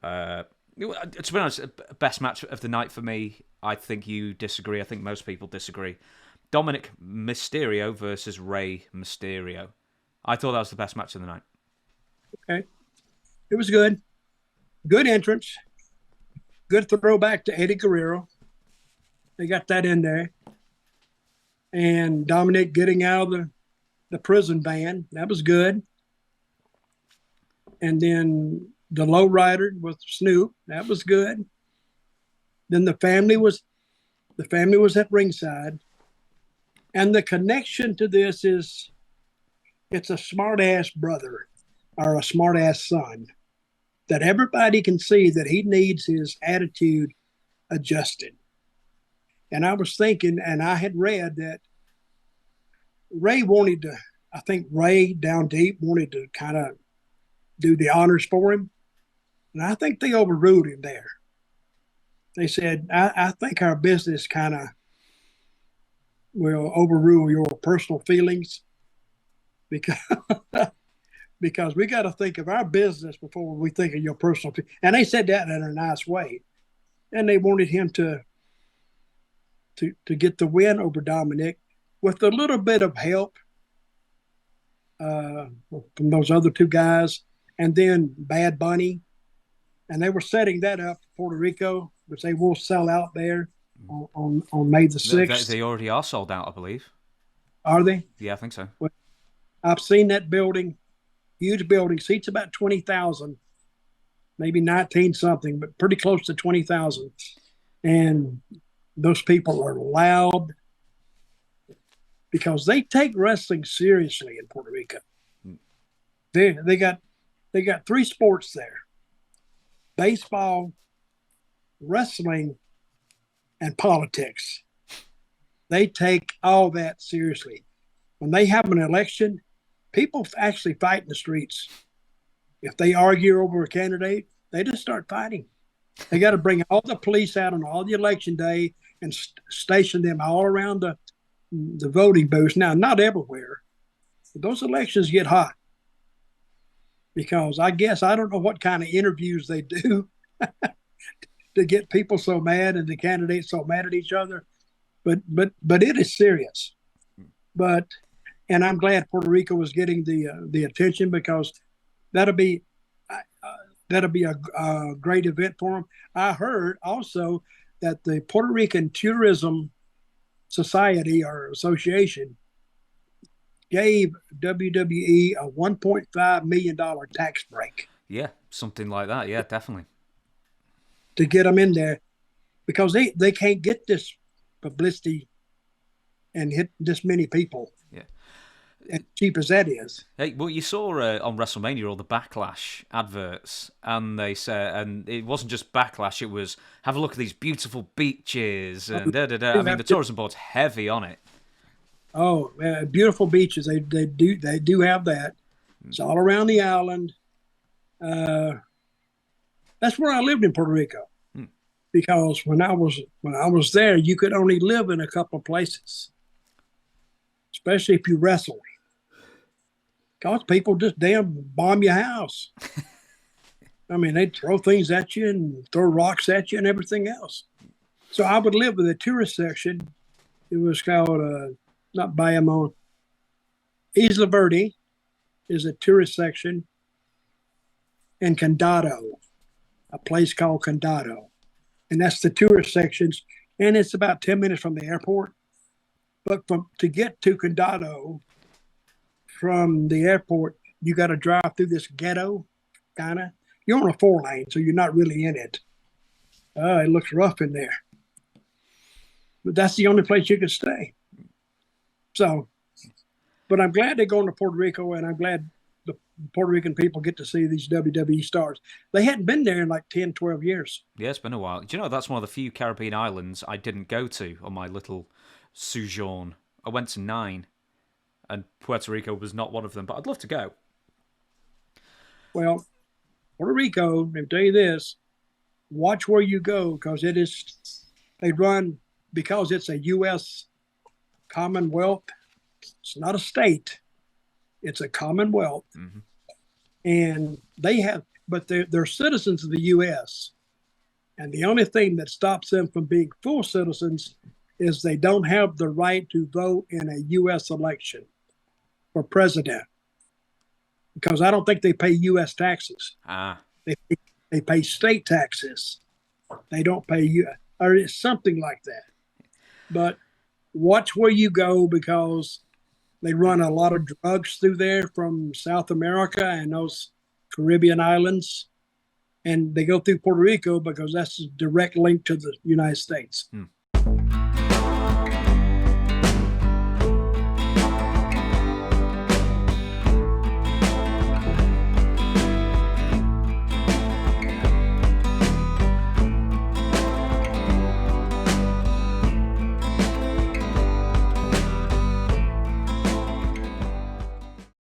To be honest, best match of the night for me. I think you disagree. I think most people disagree. Dominik Mysterio versus Rey Mysterio. I thought that was the best match of the night. Okay. It was good. Good entrance. Good throwback to Eddie Guerrero. They got that in there. And Dominik getting out of the prison van. That was good. And then the lowrider with Snoop. That was good. Then the family was at ringside. And the connection to this is it's a smart-ass brother or a smart-ass son that everybody can see that he needs his attitude adjusted. And I was thinking, and I had read that I think Ray down deep wanted to kind of do the honors for him. And I think they overruled him there. They said, I think our business kind of will overrule your personal feelings because because we got to think of our business before we think of your personal feelings. And they said that in a nice way. And they wanted him to get the win over Dominik with a little bit of help from those other two guys, and then Bad Bunny. And they were setting that up for Puerto Rico, which they will sell out there on May the 6th. They already are sold out, I believe. Are they? Yeah, I think so. Well, I've seen that building, huge building, seats about 20,000, maybe 19 something, but pretty close to 20,000. And those people are loud because they take wrestling seriously in Puerto Rico. They got three sports there: baseball, wrestling, and politics. They take all that seriously. When they have an election, people actually fight in the streets. If they argue over a candidate, they just start fighting. They got to bring all the police out on all the election day and station them all around the voting booths. Now, not everywhere, but those elections get hot because I don't know what kind of interviews they do to get people so mad and the candidates so mad at each other. But it is serious. And I'm glad Puerto Rico was getting the attention because that'll be a great event for them. I heard also that the Puerto Rican Tourism Society or Association gave WWE a $1.5 million tax break. Yeah, something like that. Yeah, definitely. To get them in there because they can't get this publicity and hit this many people. Yeah. As cheap as that is. Hey, well, you saw on WrestleMania all the Backlash adverts, and they said, and it wasn't just Backlash; it was have a look at these beautiful beaches and da da da. I mean, the tourism board's heavy on it. Oh, beautiful beaches! They do have that. It's all around the island. That's where I lived in Puerto Rico, because when I was there, you could only live in a couple of places, especially if you wrestled. Because people just damn bomb your house. I mean, they'd throw things at you and throw rocks at you and everything else. So I would live with a tourist section. It was called, not Bayamon. Isla Verde is a tourist section. And Condado, a place called Condado. And that's the tourist sections. And it's about 10 minutes from the airport. But to get to Condado, from the airport, you got to drive through this ghetto, kind of. You're on a 4-lane, so you're not really in it. It looks rough in there. But that's the only place you can stay. So, but I'm glad they're going to Puerto Rico, and I'm glad the Puerto Rican people get to see these WWE stars. They hadn't been there in like 10, 12 years. Yeah, it's been a while. Do you know, that's one of the few Caribbean islands I didn't go to on my little sojourn. I went to 9. And Puerto Rico was not one of them, but I'd love to go. Well, Puerto Rico, let me tell you this, watch where you go because they run, because it's a U.S. Commonwealth. It's not a state. It's a Commonwealth. Mm-hmm. And but they're citizens of the U.S. And the only thing that stops them from being full citizens is they don't have the right to vote in a U.S. election for president, because I don't think they pay U.S. taxes. They pay state taxes. They don't pay U.S. or it's something like that. But watch where you go, because they run a lot of drugs through there from South America and those Caribbean islands. And they go through Puerto Rico because that's a direct link to the United States.